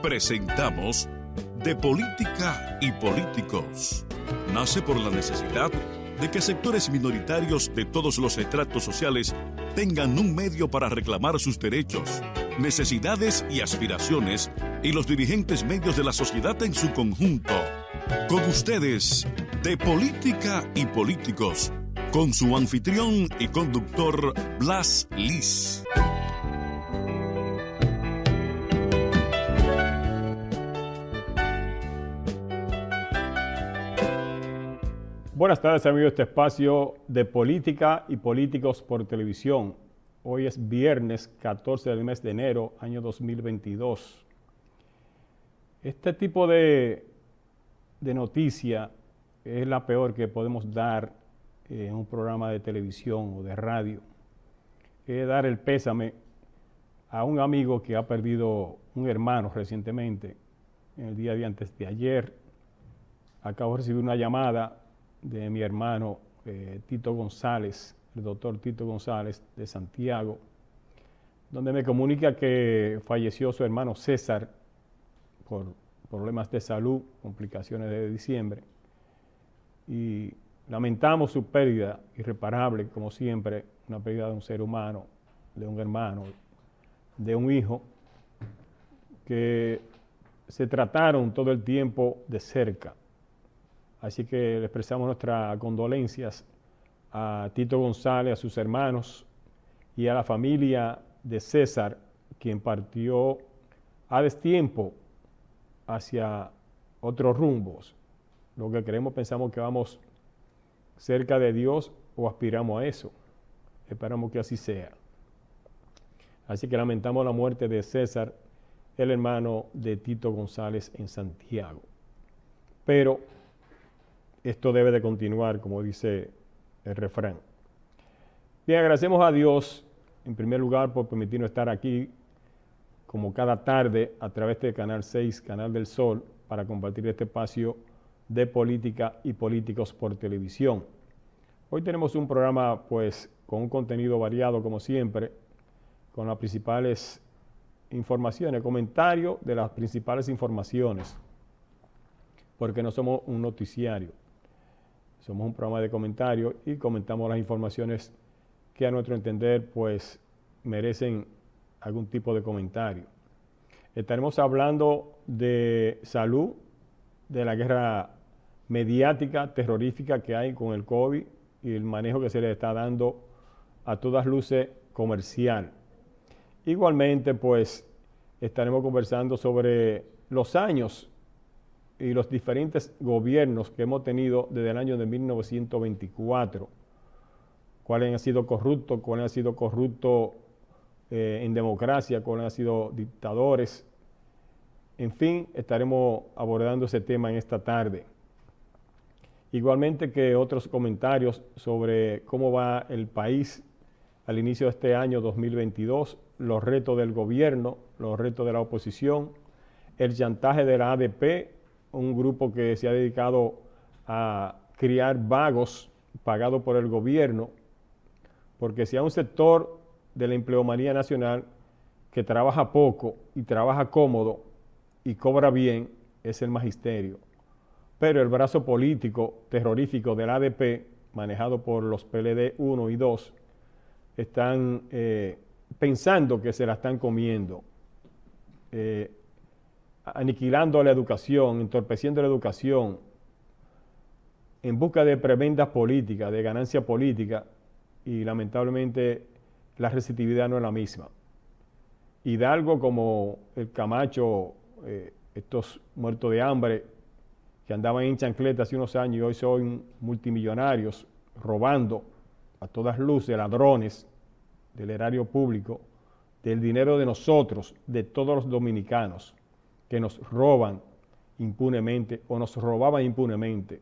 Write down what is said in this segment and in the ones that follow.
Presentamos De Política y Políticos. Nace por la necesidad de que sectores minoritarios de todos los estratos sociales tengan un medio para reclamar sus derechos, necesidades y aspiraciones, y los dirigentes medios de la sociedad en su conjunto. Con ustedes, De Política y Políticos, con su anfitrión y conductor Blas Liz. Buenas tardes, amigos de este espacio de Política y Políticos por televisión. Hoy es viernes 14 del mes de enero, año 2022. Este tipo de noticia es la peor que podemos dar en un programa de televisión o de radio. Es dar el pésame a un amigo que ha perdido un hermano recientemente. En el día de antes de ayer, acabo de recibir una llamada de mi hermano Tito González, el doctor Tito González de Santiago, donde me comunica que falleció su hermano César por problemas de salud, complicaciones de diciembre, y lamentamos su pérdida irreparable, como siempre, una pérdida de un ser humano, de un hermano, de un hijo, que se trataron todo el tiempo de cerca. Así que le expresamos nuestras condolencias a Tito González, a sus hermanos y a la familia de César, quien partió a destiempo hacia otros rumbos. Lo que queremos, pensamos que vamos cerca de Dios o aspiramos a eso. Esperamos que así sea. Así que lamentamos la muerte de César, el hermano de Tito González en Santiago. Pero esto debe de continuar, como dice el refrán. Bien, agradecemos a Dios, en primer lugar, por permitirnos estar aquí, como cada tarde, a través de Canal 6, Canal del Sol, para compartir este espacio de política y políticos por televisión. Hoy tenemos un programa, pues, con un contenido variado, como siempre, con las principales informaciones, comentarios de las principales informaciones, porque no somos un noticiario. Somos un programa de comentarios y comentamos las informaciones que a nuestro entender pues merecen algún tipo de comentario. Estaremos hablando de salud, de la guerra mediática, terrorífica que hay con el COVID y el manejo que se le está dando a todas luces comercial. Igualmente pues estaremos conversando sobre los años y los diferentes gobiernos que hemos tenido desde el año de 1924, cuáles han sido corruptos, cuáles han sido corruptos en democracia, cuáles han sido dictadores. En fin, estaremos abordando ese tema en esta tarde. Igualmente que otros comentarios sobre cómo va el país al inicio de este año 2022, los retos del gobierno, los retos de la oposición, el chantaje de la ADP, un grupo que se ha dedicado a criar vagos pagados por el gobierno, porque si hay un sector de la empleomanía nacional que trabaja poco y trabaja cómodo y cobra bien, es el magisterio. Pero el brazo político terrorífico del ADP, manejado por los PLD 1 y 2, están pensando que se la están comiendo, aniquilando la educación, entorpeciendo la educación, en busca de prebendas políticas, de ganancia política, y lamentablemente la receptividad no es la misma. Hidalgo como el Camacho, estos muertos de hambre que andaban en chancleta hace unos años y hoy son multimillonarios, robando a todas luces, ladrones del erario público, del dinero de nosotros, de todos los dominicanos, que nos roban impunemente o nos robaban impunemente.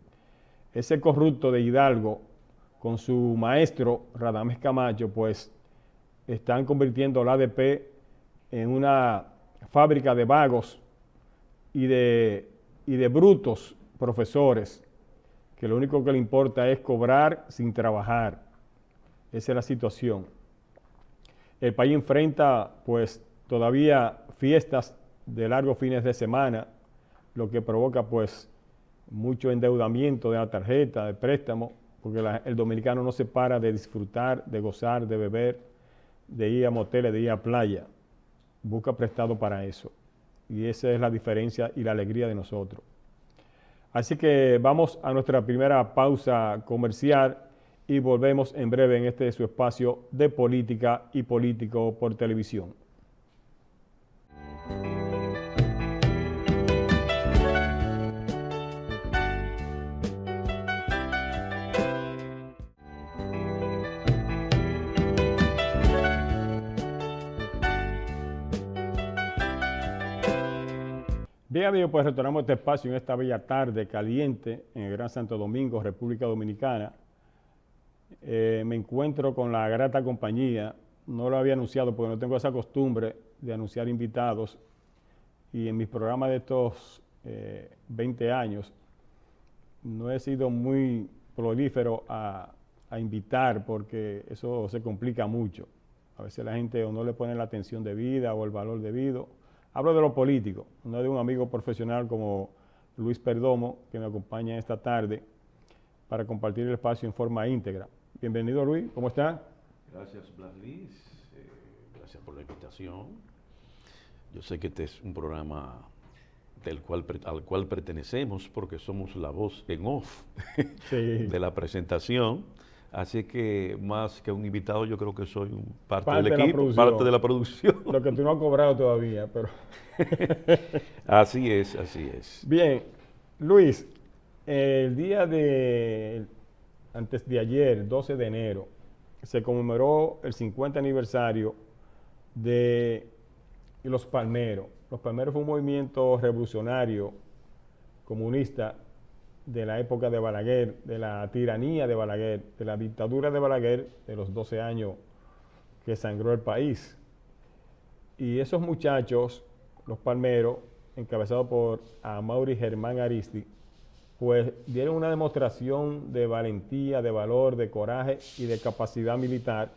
Ese corrupto de Hidalgo, con su maestro Radamés Camacho, pues están convirtiendo la ADP en una fábrica de vagos y de brutos profesores, que lo único que le importa es cobrar sin trabajar. Esa es la situación. El país enfrenta pues todavía fiestas de largos fines de semana, lo que provoca pues mucho endeudamiento de la tarjeta, de préstamo, porque el dominicano no se para de disfrutar, de gozar, de beber, de ir a moteles, de ir a playa. Busca prestado para eso. Y esa es la diferencia y la alegría de nosotros. Así que vamos a nuestra primera pausa comercial y volvemos en breve en este su espacio de política y político por televisión. Bien, amigos, pues retornamos a este espacio en esta bella tarde caliente en el Gran Santo Domingo, República Dominicana. Me encuentro con la grata compañía, no lo había anunciado porque no tengo esa costumbre de anunciar invitados, y en mis programas de estos 20 años no he sido muy prolífero a invitar porque eso se complica mucho. A veces la gente o no le pone la atención debida o el valor debido. Hablo de lo político, no de un amigo profesional como Luis Perdomo, que me acompaña esta tarde para compartir el espacio en forma íntegra. Bienvenido, Luis, ¿cómo está? Gracias, Blaslis. Gracias por la invitación. Yo sé que este es un programa al cual pertenecemos porque somos la voz en off Sí. de la presentación. Así que más que un invitado, yo creo que soy parte Parte del de equipo, parte de la producción. Lo que tú no has cobrado todavía, pero... Así es, así es. Bien, Luis, el día antes de ayer, 12 de enero, se conmemoró el 50 aniversario de los Palmeros. Los Palmeros fue un movimiento revolucionario comunista de la época de Balaguer, de la tiranía de Balaguer, de la dictadura de Balaguer, de los 12 años que sangró el país. Y esos muchachos, los Palmeros, encabezados por Amaury Germán Aristi, pues dieron una demostración de valentía, de valor, de coraje y de capacidad militar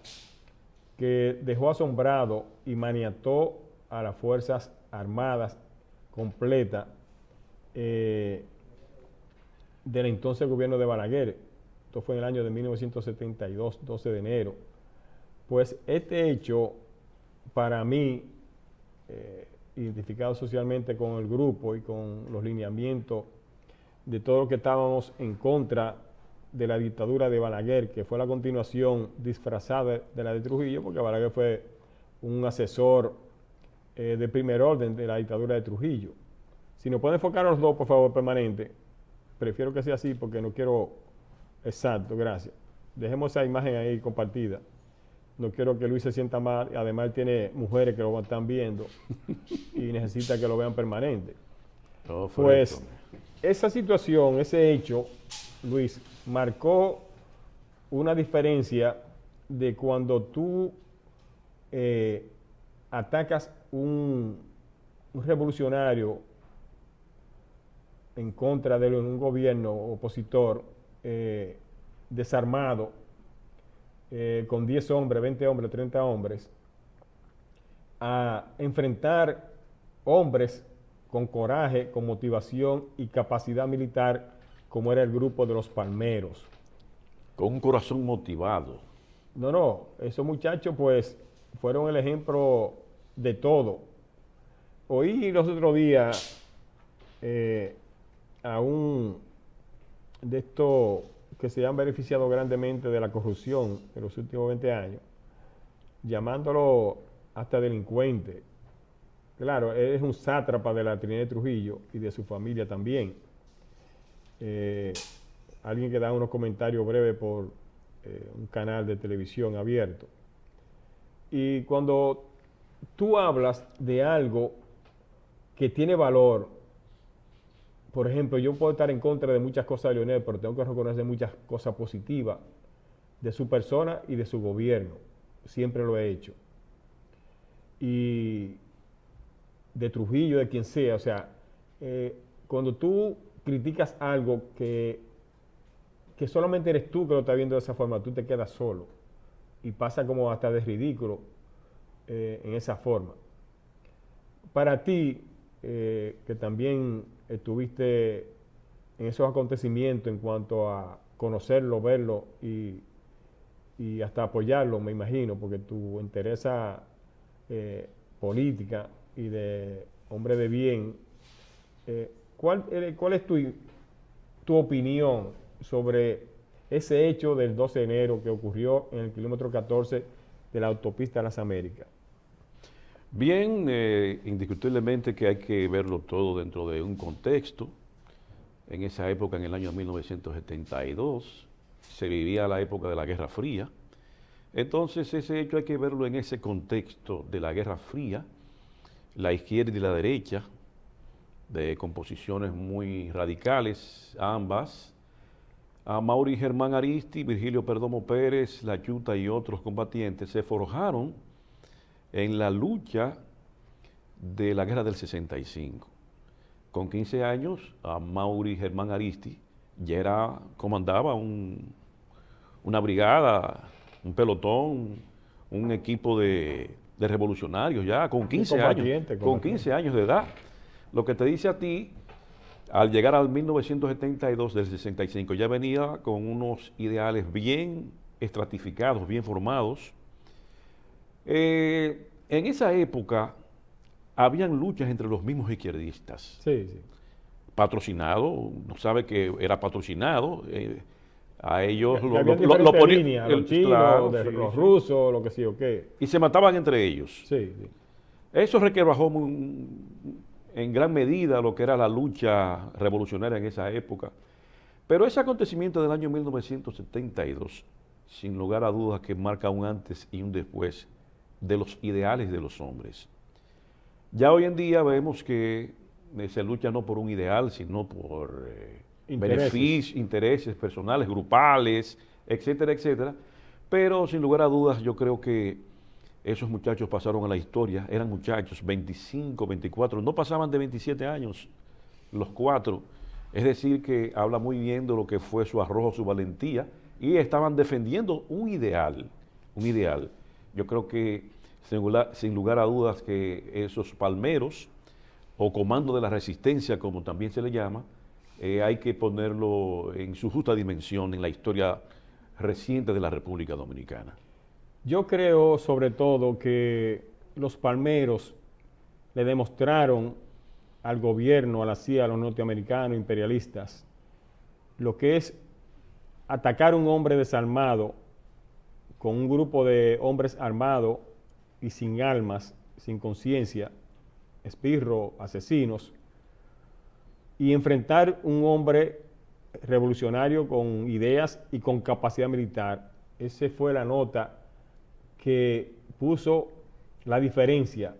que dejó asombrado y maniató a las Fuerzas Armadas completas del entonces gobierno de Balaguer. Esto fue en el año de 1972, 12 de enero. Pues este hecho, para mí, identificado socialmente con el grupo y con los lineamientos de todo lo que estábamos en contra de la dictadura de Balaguer, que fue la continuación disfrazada de la de Trujillo, porque Balaguer fue un asesor de primer orden de la dictadura de Trujillo. Si nos pueden enfocar a los dos, por favor, permanente. Prefiero que sea así porque no quiero... Exacto, gracias. Dejemos esa imagen ahí compartida. No quiero que Luis se sienta mal. Además, él tiene mujeres que lo están viendo y necesita que lo vean permanente. Pues esa situación, ese hecho, Luis, marcó una diferencia de cuando tú atacas un revolucionario en contra de un gobierno opositor desarmado, con 10 hombres, 20 hombres, 30 hombres, a enfrentar hombres con coraje, con motivación y capacidad militar, como era el grupo de los Palmeros. Con un corazón motivado. No, esos muchachos pues fueron el ejemplo de todo. Oí los otros días a un de estos que se han beneficiado grandemente de la corrupción en los últimos 20 años, llamándolo hasta delincuente. Claro, él es un sátrapa de la Trinidad de Trujillo y de su familia también. Alguien que da unos comentarios breves por un canal de televisión abierto. Y cuando tú hablas de algo que tiene valor, por ejemplo, yo puedo estar en contra de muchas cosas de Leonel, pero tengo que reconocer muchas cosas positivas de su persona y de su gobierno. Siempre lo he hecho. Y de Trujillo, de quien sea, o sea, cuando tú criticas algo que solamente eres tú que lo estás viendo de esa forma, tú te quedas solo y pasa como hasta de ridículo en esa forma. Para ti, que también estuviste en esos acontecimientos en cuanto a conocerlo, verlo y hasta apoyarlo, me imagino, porque tu interés política y de hombre de bien. ¿Cuál es tu opinión sobre ese hecho del 12 de enero que ocurrió en el kilómetro 14 de la autopista de las Américas? Bien, indiscutiblemente que hay que verlo todo dentro de un contexto. En esa época, en el año 1972, se vivía la época de la Guerra Fría. Entonces, ese hecho hay que verlo en ese contexto de la Guerra Fría, la izquierda y la derecha, de composiciones muy radicales, ambas. A Mauri Germán Aristi, Virgilio Perdomo Pérez, La Yuta y otros combatientes se forjaron en la lucha de la Guerra del 65. Con 15 años, a Mauri Germán Aristi ya comandaba una brigada, un pelotón, un equipo de revolucionarios ya con 15 años, con 15 años de edad. Lo que te dice a ti, al llegar al 1972 del 65, ya venía con unos ideales bien estratificados, bien formados. En esa época habían luchas entre los mismos izquierdistas. Sí, sí. Patrocinado, no sabe que era patrocinado. A ellos lo ponían los chinos, claro, los rusos, lo que sí o qué. Y se mataban entre ellos. Sí, sí. Eso requebrajó en gran medida lo que era la lucha revolucionaria en esa época. Pero ese acontecimiento del año 1972, sin lugar a dudas que marca un antes y un después de los ideales de los hombres. Ya hoy en día vemos que se lucha no por un ideal, sino por beneficios, intereses personales, grupales, etcétera, etcétera. Pero sin lugar a dudas yo creo que esos muchachos pasaron a la historia, eran muchachos, 25, 24, no pasaban de 27 años, los cuatro. Es decir, que habla muy bien de lo que fue su arrojo, su valentía, y estaban defendiendo un ideal, un ideal. Yo creo que, sin lugar a dudas, que esos palmeros, o comando de la resistencia, como también se le llama, hay que ponerlo en su justa dimensión en la historia reciente de la República Dominicana. Yo creo, sobre todo, que los palmeros le demostraron al gobierno, a la CIA, a los norteamericanos imperialistas, lo que es atacar a un hombre desarmado con un grupo de hombres armados y sin almas, sin conciencia, espirro, asesinos, y enfrentar un hombre revolucionario con ideas y con capacidad militar. Esa fue la nota que puso la diferencia.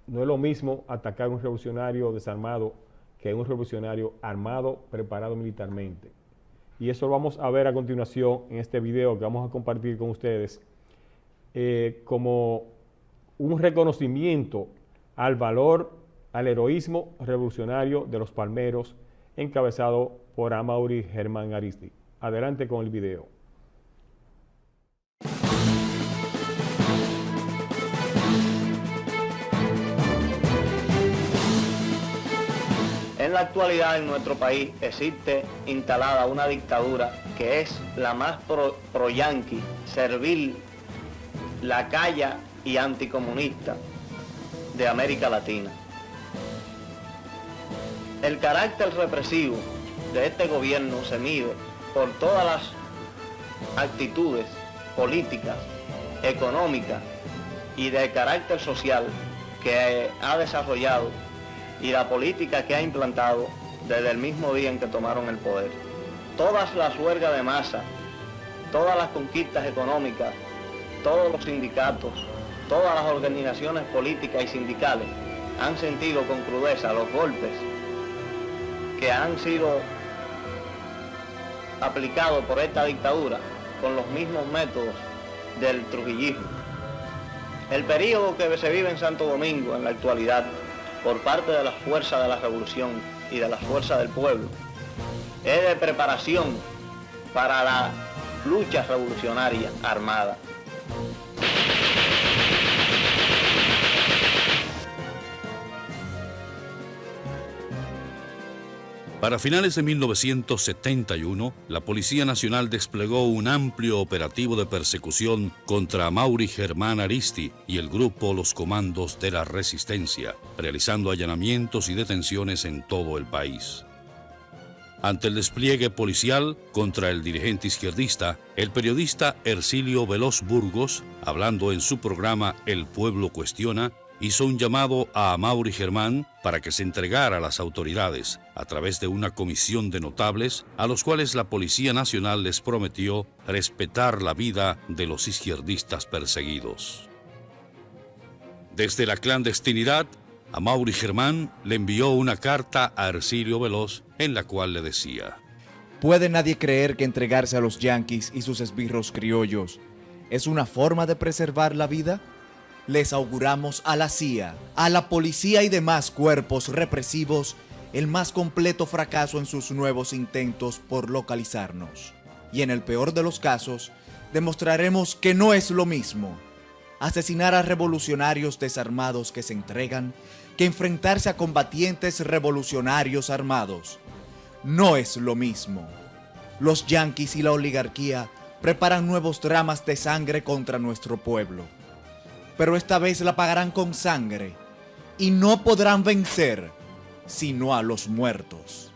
No es lo mismo atacar a un revolucionario desarmado que a un revolucionario armado, preparado militarmente. Y eso lo vamos a ver a continuación en este video que vamos a compartir con ustedes como un reconocimiento al valor, al heroísmo revolucionario de los palmeros, encabezado por Amaury Germán Aristi. Adelante con el video. En la actualidad en nuestro país existe instalada una dictadura que es la más pro-yanqui, servil, lacaya y anticomunista de América Latina. El carácter represivo de este gobierno se mide por todas las actitudes políticas, económicas y de carácter social que ha desarrollado y la política que ha implantado desde el mismo día en que tomaron el poder. Todas las huelgas de masa, todas las conquistas económicas, todos los sindicatos, todas las organizaciones políticas y sindicales han sentido con crudeza los golpes que han sido aplicados por esta dictadura con los mismos métodos del trujillismo. El periodo que se vive en Santo Domingo en la actualidad por parte de las fuerzas de la revolución y de las fuerzas del pueblo es de preparación para la lucha revolucionaria armada. Para finales de 1971, la Policía Nacional desplegó un amplio operativo de persecución contra Amaury Germán Aristi y el grupo Los Comandos de la Resistencia, realizando allanamientos y detenciones en todo el país. Ante el despliegue policial contra el dirigente izquierdista, el periodista Hercilio Veloz Burgos, hablando en su programa El Pueblo Cuestiona, hizo un llamado a Amaury Germán para que se entregara a las autoridades a través de una comisión de notables a los cuales la Policía Nacional les prometió respetar la vida de los izquierdistas perseguidos. Desde la clandestinidad, Amaury Germán le envió una carta a Hercilio Veloz en la cual le decía: ¿Puede nadie creer que entregarse a los yanquis y sus esbirros criollos es una forma de preservar la vida? Les auguramos a la CIA, a la policía y demás cuerpos represivos el más completo fracaso en sus nuevos intentos por localizarnos. Y en el peor de los casos, demostraremos que no es lo mismo asesinar a revolucionarios desarmados que se entregan que enfrentarse a combatientes revolucionarios armados. No es lo mismo. Los yanquis y la oligarquía preparan nuevos dramas de sangre contra nuestro pueblo. Pero esta vez la pagarán con sangre y no podrán vencer sino a los muertos.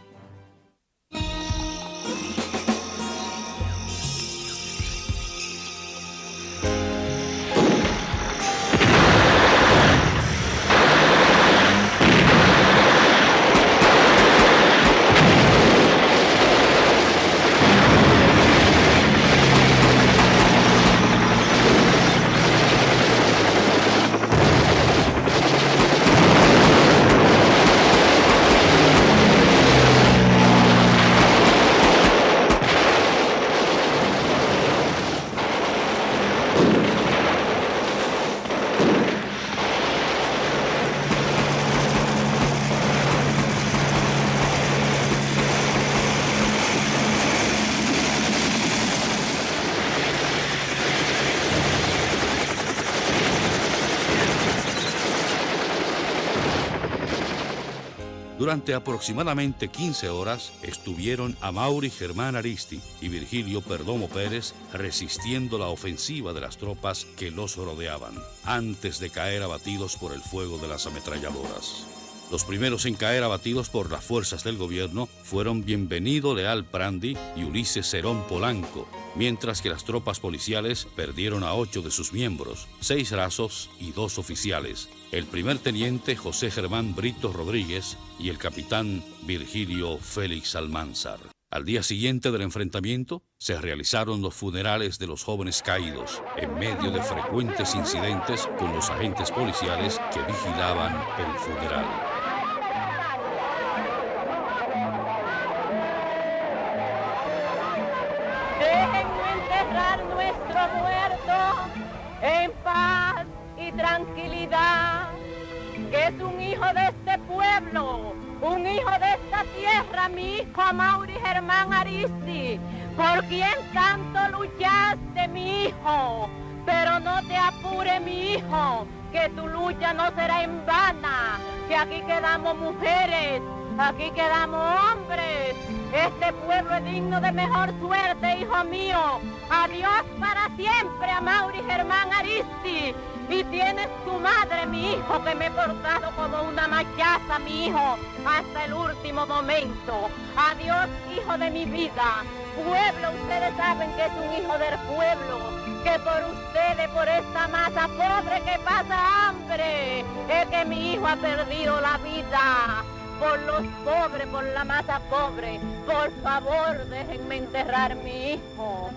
Durante aproximadamente 15 horas estuvieron Amaury Germán Aristi y Virgilio Perdomo Pérez resistiendo la ofensiva de las tropas que los rodeaban, antes de caer abatidos por el fuego de las ametralladoras. Los primeros en caer abatidos por las fuerzas del gobierno fueron Bienvenido Leal Prandi y Ulises Cerón Polanco, mientras que las tropas policiales perdieron a 8 de sus miembros, 6 rasos y 2 oficiales, el primer teniente José Germán Brito Rodríguez y el capitán Virgilio Félix Almanzar. Al día siguiente del enfrentamiento, se realizaron los funerales de los jóvenes caídos, en medio de frecuentes incidentes con los agentes policiales que vigilaban el funeral. Nuestro muerto en paz y tranquilidad, que es un hijo de este pueblo, un hijo de esta tierra, mi hijo Amaury Germán Aristi, por quien tanto luchaste, mi hijo. Pero no te apure, mi hijo, que tu lucha no será en vana, que aquí quedamos mujeres, aquí quedamos hombres. Este pueblo es digno de mejor suerte, hijo mío. Adiós para siempre, Amaury Germán Aristi. Y tienes tu madre, mi hijo, que me he portado como una machaza, mi hijo, hasta el último momento. Adiós, hijo de mi vida. Pueblo, ustedes saben que es un hijo del pueblo, que por ustedes, por esta masa pobre que pasa hambre, es que mi hijo ha perdido la vida. Por los pobres, por la masa pobre, por favor, déjenme enterrar a mi hijo.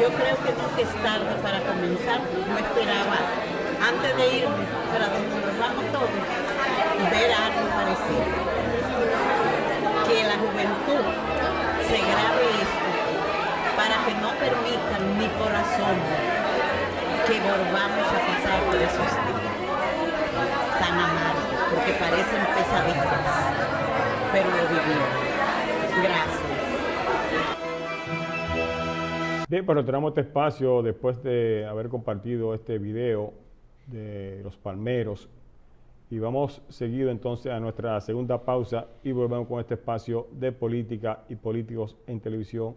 Yo creo que nunca es tarde para comenzar. Yo esperaba, antes de irme, para donde nos vamos todos, ver algo parecido. Que la juventud se grabe esto para que no permitan ni por asombro que volvamos a pasar por esos días tan amargos, porque parecen pesadillas, pero lo vivimos. Gracias. Bien, pues retornamos este espacio después de haber compartido este video de los palmeros y vamos seguido entonces a nuestra segunda pausa y volvemos con este espacio de política y políticos en televisión,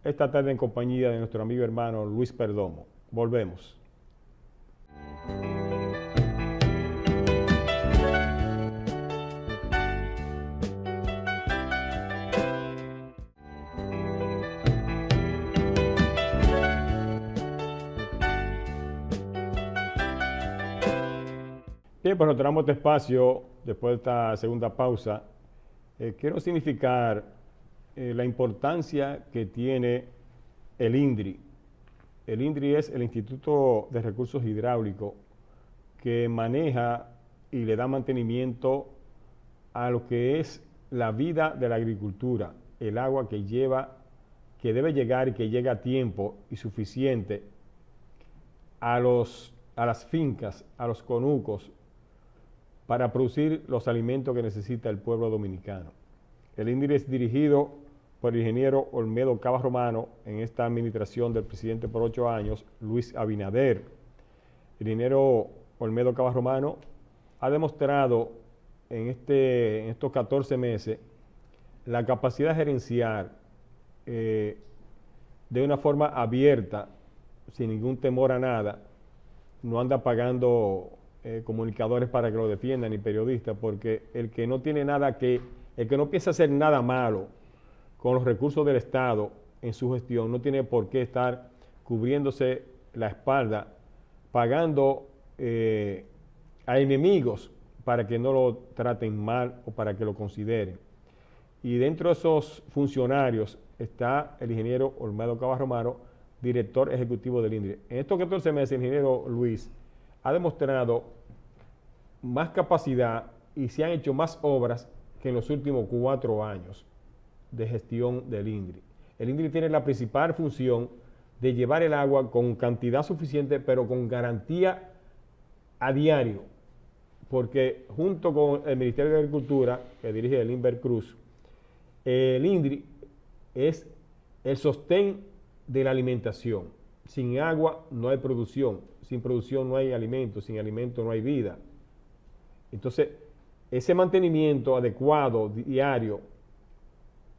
esta tarde en compañía de nuestro amigo hermano Luis Perdomo. Volvemos. Bien, pues retornamos este espacio después de esta segunda pausa. Quiero significar la importancia que tiene el INDRI. El INDRI es el Instituto de Recursos Hidráulicos que maneja y le da mantenimiento a lo que es la vida de la agricultura, el agua que debe llegar y que llega a tiempo y suficiente a las fincas, a los conucos, para producir los alimentos que necesita el pueblo dominicano. El INDRI es dirigido por el ingeniero Olmedo Cava Romano en esta administración del presidente por 8 años, Luis Abinader. El ingeniero Olmedo Cava Romano ha demostrado en estos 14 meses la capacidad de gerenciar de una forma abierta, sin ningún temor a nada. No anda pagando comunicadores para que lo defiendan, ni periodistas, porque el que no piensa hacer nada malo con los recursos del Estado en su gestión, no tiene por qué estar cubriéndose la espalda, pagando a enemigos para que no lo traten mal o para que lo consideren. Y dentro de esos funcionarios está el ingeniero Olmedo Cava Romano, director ejecutivo del INDRI. En estos 14 meses, el ingeniero Luis ha demostrado más capacidad y se han hecho más obras que en los últimos 4 años de gestión del INDRI. El INDRI tiene la principal función de llevar el agua con cantidad suficiente, pero con garantía a diario, porque junto con el Ministerio de Agricultura, que dirige el Inver Cruz, el INDRI es el sostén de la alimentación. Sin agua no hay producción, sin producción no hay alimento, sin alimento no hay vida. Entonces, ese mantenimiento adecuado, diario,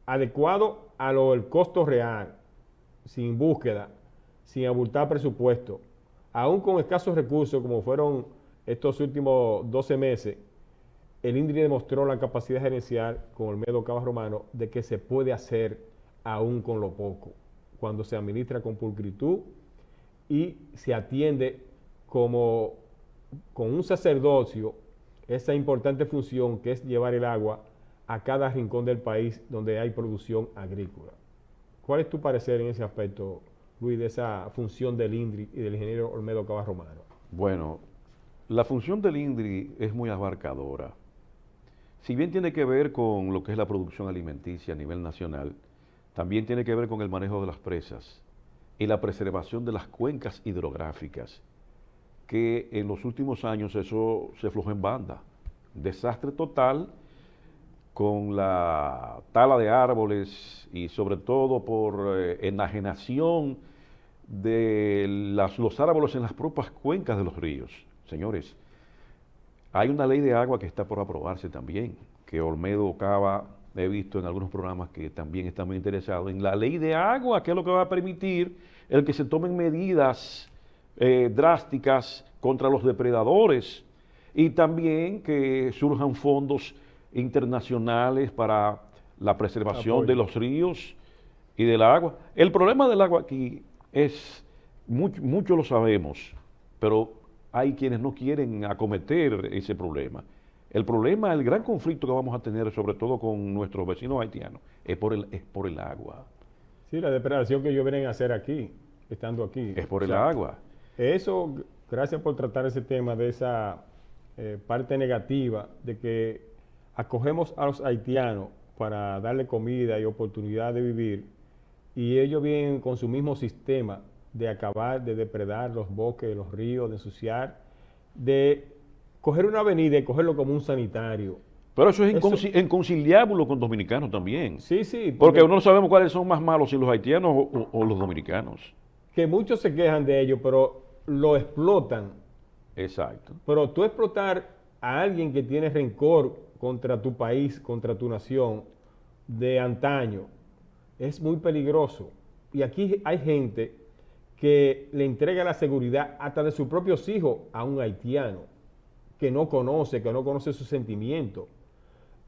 adecuado al costo real, sin búsqueda, sin abultar presupuesto, aún con escasos recursos como fueron estos últimos 12 meses, el INDRI demostró la capacidad gerencial con Olmedo Cava Romano de que se puede hacer aún con lo poco, cuando se administra con pulcritud y se atiende con un sacerdocio esa importante función que es llevar el agua a cada rincón del país donde hay producción agrícola. ¿Cuál es tu parecer en ese aspecto, Luis, de esa función del INDRI y del ingeniero Olmedo Cava Romano? Bueno, la función del INDRI es muy abarcadora. Si bien tiene que ver con lo que es la producción alimenticia a nivel nacional, también tiene que ver con el manejo de las presas y la preservación de las cuencas hidrográficas, que en los últimos años eso se aflojó en banda. Desastre total con la tala de árboles y sobre todo por enajenación de los árboles en las propias cuencas de los ríos. Señores, hay una ley de agua que está por aprobarse también, que Olmedo Cava, he visto en algunos programas que también está muy interesado en la ley de agua, que es lo que va a permitir el que se tomen medidas drásticas contra los depredadores y también que surjan fondos internacionales para la preservación de los ríos y del agua. El problema del agua aquí es, mucho lo sabemos, pero hay quienes no quieren acometer ese problema. El problema, el gran conflicto que vamos a tener, sobre todo con nuestros vecinos haitianos, es por el agua. Sí, la depredación que ellos vienen a hacer aquí. estando aquí. Es por O el sea, agua. Eso, gracias por tratar ese tema de esa parte negativa de que acogemos a los haitianos para darle comida y oportunidad de vivir y ellos vienen con su mismo sistema de acabar, de depredar los bosques, los ríos, de ensuciar, de coger una avenida y cogerlo como un sanitario. Pero eso es inconciliable con dominicanos también. Sí, sí. Porque no sabemos cuáles son más malos, si los haitianos o los dominicanos. Que muchos se quejan de ello, pero lo explotan. Exacto. Pero tú explotar a alguien que tiene rencor contra tu país, contra tu nación, de antaño, es muy peligroso. Y aquí hay gente que le entrega la seguridad hasta de sus propios hijos a un haitiano que no conoce sus sentimientos.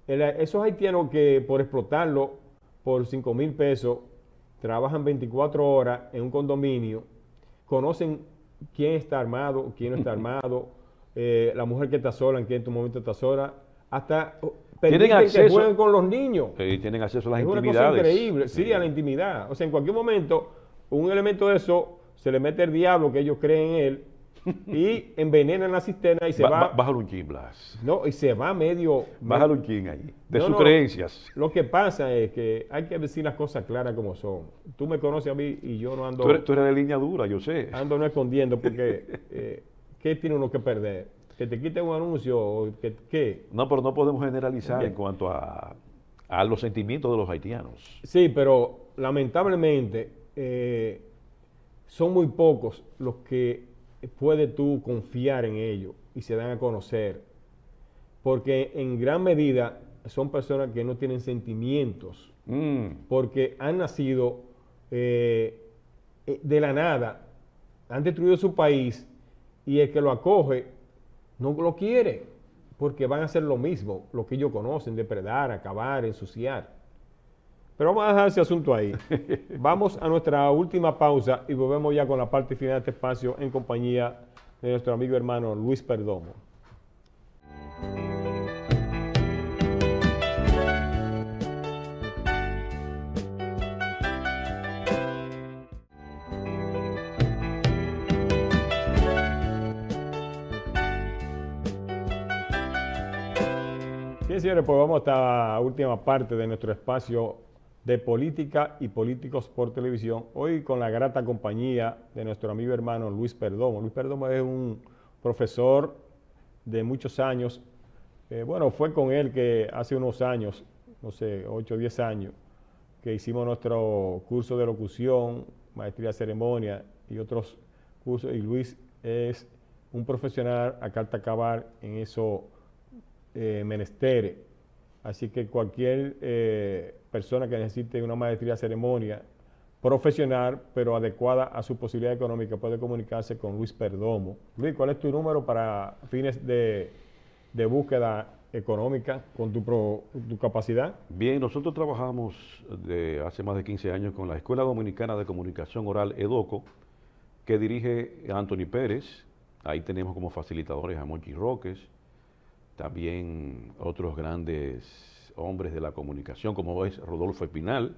Esos haitianos que por explotarlo por 5,000 pesos trabajan 24 horas en un condominio, conocen quién está armado, quién no está armado, la mujer que está sola, en qué momento está sola, hasta permiten que jueguen con los niños. Tienen acceso a las intimidades. Es una cosa increíble, sí, a la intimidad. O sea, en cualquier momento, un elemento de eso, se le mete el diablo que ellos creen en él y envenenan la cisterna y se va. Bájalo un chin, Blas. No, y se va medio. Bájalo un chin ahí, de sus creencias. Lo que pasa es que hay que decir las cosas claras como son. Tú me conoces a mí y yo no ando. Tú eres de línea dura, yo sé. Ando no escondiendo porque ¿qué tiene uno que perder? Que te quiten un anuncio o ¿qué? No, pero no podemos generalizar en cuanto a los sentimientos de los haitianos. Sí, pero lamentablemente son muy pocos los que puedes tú confiar en ellos y se dan a conocer. Porque en gran medida son personas que no tienen sentimientos. Porque han nacido de la nada, han destruido su país y el que lo acoge no lo quiere, porque van a hacer lo mismo, lo que ellos conocen, depredar, acabar, ensuciar. Pero vamos a dejar ese asunto ahí. Vamos a nuestra última pausa y volvemos ya con la parte final de este espacio en compañía de nuestro amigo hermano Luis Perdomo. Bien, señores, pues vamos a esta última parte de nuestro espacio de política y políticos por televisión. Hoy con la grata compañía de nuestro amigo hermano Luis Perdomo. Luis Perdomo es un profesor de muchos años. Bueno, fue con él que hace unos años, no sé, 8 o 10 años, que hicimos nuestro curso de locución, maestría de ceremonia y otros cursos. Y Luis es un profesional a carta cabal en eso menesteres. Así que cualquier persona que necesite una maestría de ceremonia profesional, pero adecuada a su posibilidad económica, puede comunicarse con Luis Perdomo. Luis, ¿cuál es tu número para fines de búsqueda económica con tu capacidad? Bien, nosotros trabajamos hace más de 15 años con la Escuela Dominicana de Comunicación Oral EDOCO, que dirige Anthony Pérez. Ahí tenemos como facilitadores a Monchi Roques, también otros grandes hombres de la comunicación, como es Rodolfo Espinal,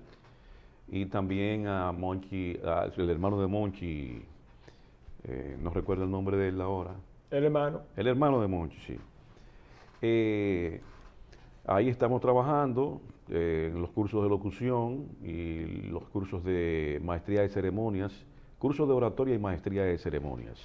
y también a Monchi, el hermano de Monchi, no recuerdo el nombre de él ahora. El hermano. El hermano de Monchi, sí. Ahí estamos trabajando en los cursos de locución y los cursos de maestría de ceremonias, cursos de oratoria y maestría de ceremonias.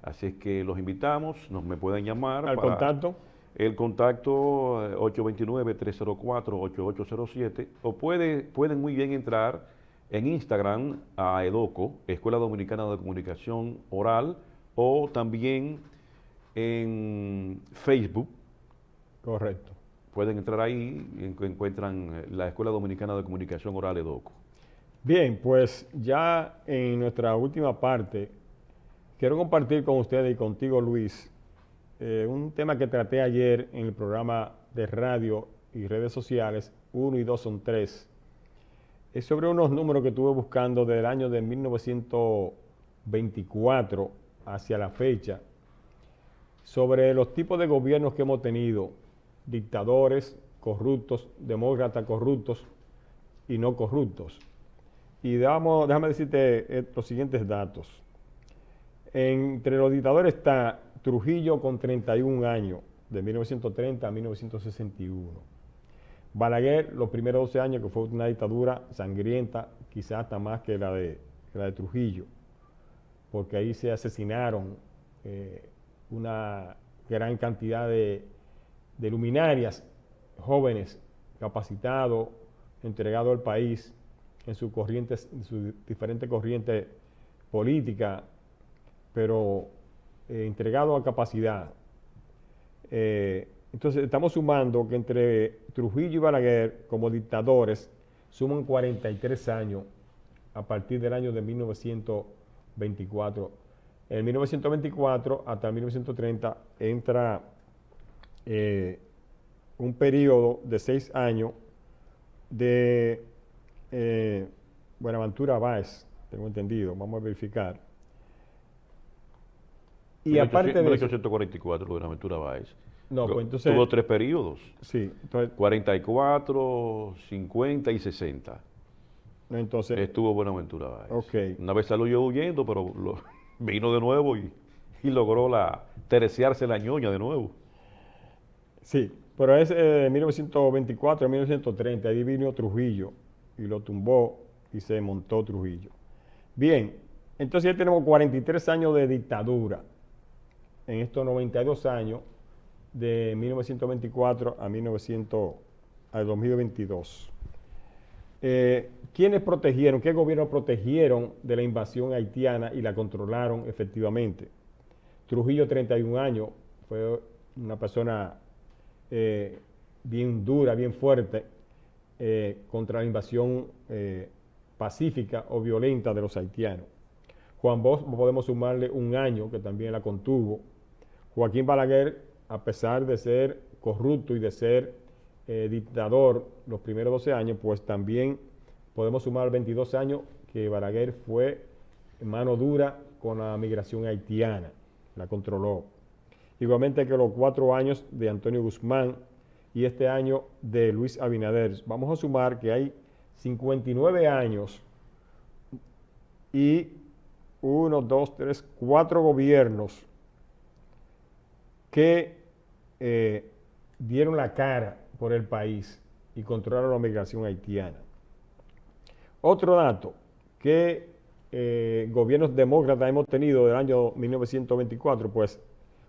Así es que los invitamos, me pueden llamar. ¿Al contacto? El contacto 829-304-8807 o pueden muy bien entrar en Instagram a EDOCO, Escuela Dominicana de Comunicación Oral, o también en Facebook. Correcto. Pueden entrar ahí y encuentran la Escuela Dominicana de Comunicación Oral EDOCO. Bien, pues ya en nuestra última parte, quiero compartir con ustedes y contigo, Luis, un tema que traté ayer en el programa de radio y redes sociales, 1 y 2 son 3. Es sobre unos números que estuve buscando del año de 1924 hacia la fecha, sobre los tipos de gobiernos que hemos tenido, dictadores corruptos, demócratas corruptos y no corruptos. Y déjame decirte los siguientes datos. Entre los dictadores está Trujillo con 31 años, de 1930 a 1961. Balaguer, los primeros 12 años, que fue una dictadura sangrienta, quizás hasta más que la de Trujillo, porque ahí se asesinaron una gran cantidad de luminarias jóvenes, capacitados, entregados al país en sus diferentes corrientes políticas, pero entregados a capacidad. Entonces estamos sumando que entre Trujillo y Balaguer como dictadores suman 43 años a partir del año de 1924. En 1924 hasta 1930 entra un periodo de 6 años de Buenaventura Báez, tengo entendido, vamos a verificar. Y aparte de 1844, Buenaventura Báez. No, pues entonces, tuvo 3 periodos. Sí. Entonces, 44, 50 y 60. Entonces, estuvo Buenaventura Báez. Okay. Una vez salió huyendo, pero vino de nuevo y logró terciarse la ñoña de nuevo. Sí, pero es de 1924 a 1930, ahí vino Trujillo y lo tumbó y se montó Trujillo. Bien, entonces ya tenemos 43 años de dictadura en estos 92 años de 1924 a 2022. ¿Quiénes protegieron? ¿Qué gobiernos protegieron de la invasión haitiana y la controlaron efectivamente? Trujillo, 31 años, fue una persona bien dura, bien fuerte, contra la invasión pacífica o violenta de los haitianos. Juan Bosch podemos sumarle un año, que también la contuvo. Joaquín Balaguer, a pesar de ser corrupto y de ser dictador los primeros 12 años, pues también podemos sumar 22 años que Balaguer fue mano dura con la migración haitiana, la controló. Igualmente que los 4 años de Antonio Guzmán y este año de Luis Abinader. Vamos a sumar que hay 59 años y 1, 2, 3, 4 gobiernos que dieron la cara por el país y controlaron la migración haitiana. Otro dato, que gobiernos demócratas hemos tenido del año 1924, pues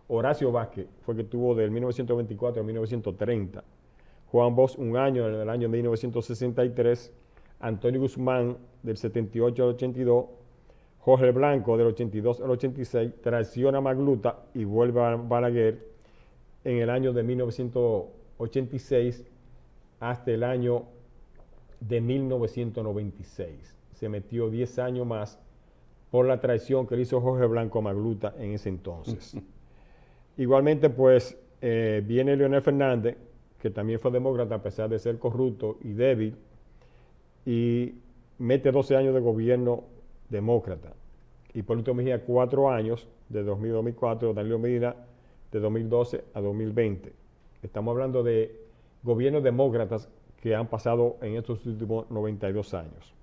Horacio Vázquez fue que tuvo del 1924 a 1930, Juan Bosch un año, en el año 1963, Antonio Guzmán del 78 al 82, Jorge Blanco del 82 al 86, traiciona a Magluta y vuelve a Balaguer en el año de 1986 hasta el año de 1996. Se metió 10 años más por la traición que le hizo Jorge Blanco a Magluta en ese entonces. Igualmente, pues, viene Leonel Fernández, que también fue demócrata a pesar de ser corrupto y débil, y mete 12 años de gobierno demócrata. Hipólito Mejía 4 años, de 2000 a 2004, Danilo Medina de 2012 a 2020. Estamos hablando de gobiernos demócratas que han pasado en estos últimos 92 años.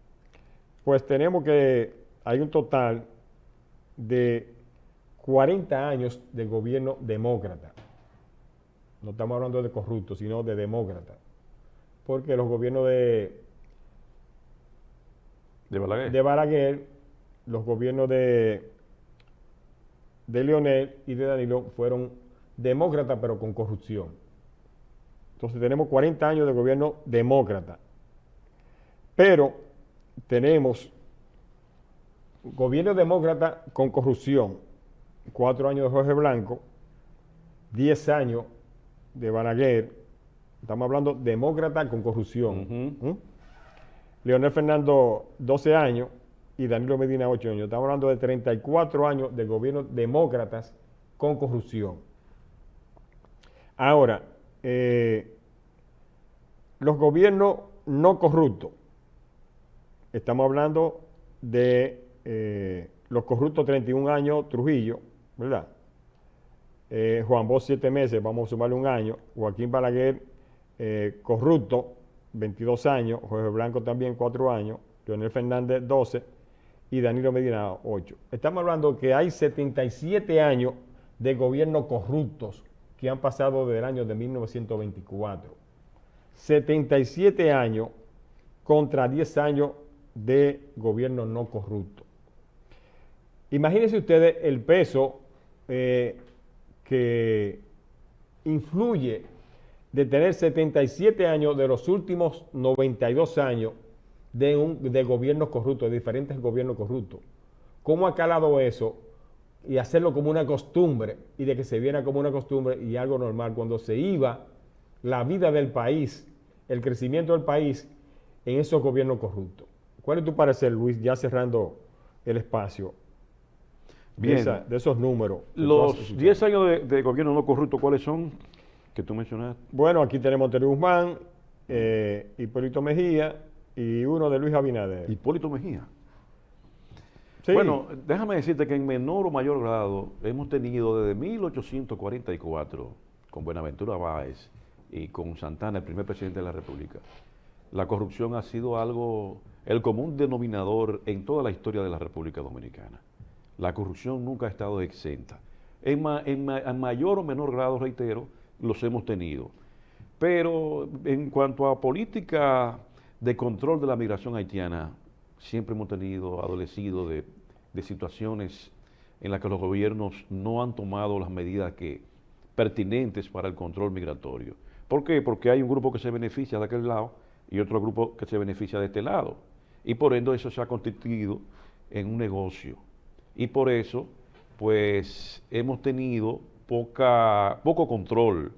Pues tenemos que hay un total de 40 años de gobierno demócrata. No estamos hablando de corruptos, sino de demócrata. Porque los gobiernos de Balaguer, los gobiernos de Leonel y de Danilo fueron demócratas pero con corrupción. Entonces tenemos 40 años de gobierno demócrata. Pero tenemos gobierno demócrata con corrupción, 4 años de Jorge Blanco, 10 años de Balaguer, estamos hablando demócrata con corrupción. Leonel Fernández 12 años y Danilo Medina 8 años. Estamos hablando de 34 años de gobiernos demócratas con corrupción. Ahora, los gobiernos no corruptos, estamos hablando de los corruptos 31 años, Trujillo, ¿verdad? Juan Bosch 7 meses, vamos a sumarle un año. Joaquín Balaguer, corrupto, 22 años. Jorge Blanco también 4 años. Leonel Fernández 12 y Danilo Medina 8. Estamos hablando que hay 77 años de gobiernos corruptos que han pasado desde el año de 1924. 77 años contra 10 años de gobierno no corrupto. Imagínense ustedes el peso que influye de tener 77 años de los últimos 92 años de gobiernos corruptos, de diferentes gobiernos corruptos. ¿Cómo ha calado eso? Y hacerlo como una costumbre, y de que se viera como una costumbre y algo normal, cuando se iba la vida del país, el crecimiento del país en esos gobiernos corruptos. ¿Cuál es tu parecer, Luis, ya cerrando el espacio? Bien. De esos números. Los 10 años de gobierno no corrupto, ¿cuáles son? Que tú mencionaste. Bueno, aquí tenemos Antonio Guzmán, Hipólito Mejía y uno de Luis Abinader. Hipólito Mejía. Sí. Bueno, déjame decirte que en menor o mayor grado hemos tenido desde 1844, con Buenaventura Báez y con Santana, el primer presidente de la República, la corrupción ha sido algo, el común denominador en toda la historia de la República Dominicana. La corrupción nunca ha estado exenta. En mayor o menor grado, reitero, los hemos tenido. Pero en cuanto a política de control de la migración haitiana, siempre hemos tenido, adolecido de situaciones en las que los gobiernos no han tomado las medidas pertinentes para el control migratorio. ¿Por qué? Porque hay un grupo que se beneficia de aquel lado y otro grupo que se beneficia de este lado. Y por ende eso se ha constituido en un negocio. Y por eso, pues, hemos tenido poco control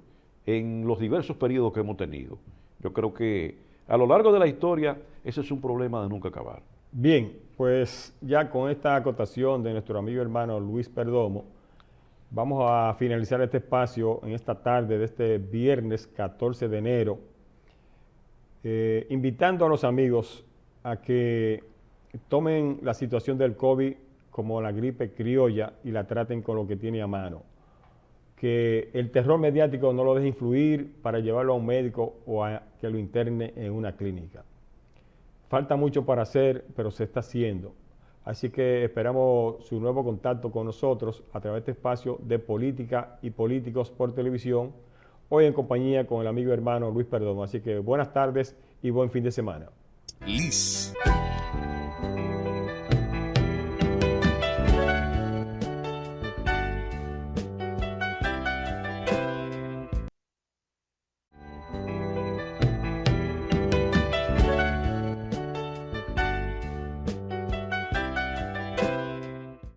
en los diversos periodos que hemos tenido. Yo creo que a lo largo de la historia ese es un problema de nunca acabar. Bien, pues ya con esta acotación de nuestro amigo hermano Luis Perdomo, vamos a finalizar este espacio en esta tarde de este viernes 14 de enero, invitando a los amigos a que tomen la situación del COVID como la gripe criolla y la traten con lo que tiene a mano. Que el terror mediático no lo deje influir para llevarlo a un médico o a que lo interne en una clínica. Falta mucho para hacer, pero se está haciendo. Así que esperamos su nuevo contacto con nosotros a través de este espacio de política y políticos por televisión, hoy en compañía con el amigo hermano Luis Perdomo. Así que buenas tardes y buen fin de semana. LIS.